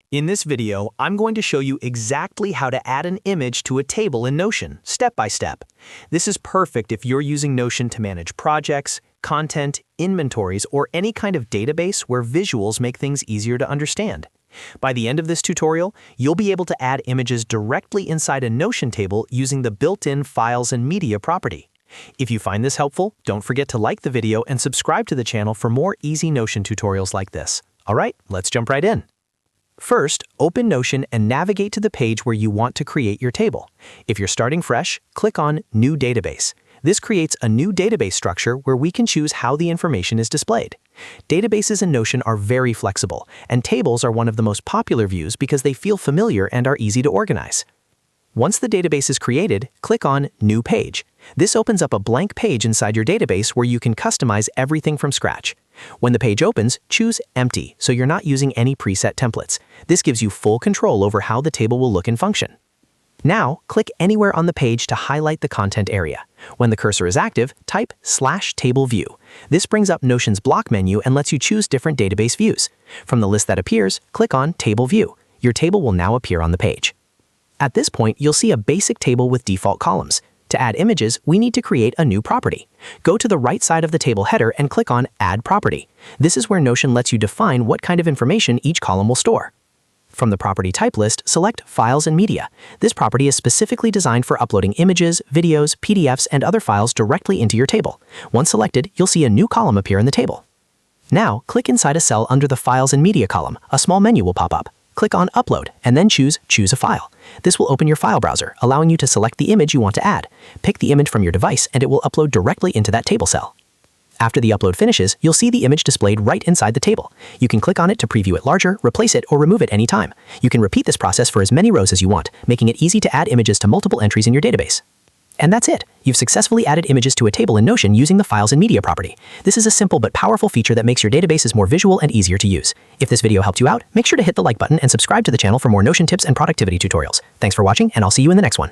In this video, I'm going to show you exactly how to add an image to a table in Notion, step by step. This is perfect if you're using Notion to manage projects, content, inventories, or any kind of database where visuals make things easier to understand. By the end of this tutorial, you'll be able to add images directly inside a Notion table using the built-in Files and Media property. If you find this helpful, don't forget to like the video and subscribe to the channel for more easy Notion tutorials like this. All right, let's jump right in. First, open Notion and navigate to the page where you want to create your table. If you're starting fresh, click on New Database. This creates a new database structure where we can choose how the information is displayed. Databases in Notion are very flexible, and tables are one of the most popular views because they feel familiar and are easy to organize. Once the database is created, click on New Page. This opens up a blank page inside your database where you can customize everything from scratch. When the page opens, choose Empty, so you're not using any preset templates. This gives you full control over how the table will look and function. Now, click anywhere on the page to highlight the content area. When the cursor is active, type /Table View. This brings up Notion's block menu and lets you choose different database views. From the list that appears, click on Table View. Your table will now appear on the page. At this point, you'll see a basic table with default columns. To add images, we need to create a new property. Go to the right side of the table header and click on Add Property. This is where Notion lets you define what kind of information each column will store. From the property type list, select Files and Media. This property is specifically designed for uploading images, videos, PDFs, and other files directly into your table. Once selected, you'll see a new column appear in the table. Now, click inside a cell under the Files and Media column. A small menu will pop up. Click on Upload, and then choose Choose a File. This will open your file browser, allowing you to select the image you want to add. Pick the image from your device, and it will upload directly into that table cell. After the upload finishes, you'll see the image displayed right inside the table. You can click on it to preview it larger, replace it, or remove it anytime. You can repeat this process for as many rows as you want, making it easy to add images to multiple entries in your database. And that's it. You've successfully added images to a table in Notion using the Files and Media property. This is a simple but powerful feature that makes your databases more visual and easier to use. If this video helped you out, make sure to hit the like button and subscribe to the channel for more Notion tips and productivity tutorials. Thanks for watching, and I'll see you in the next one.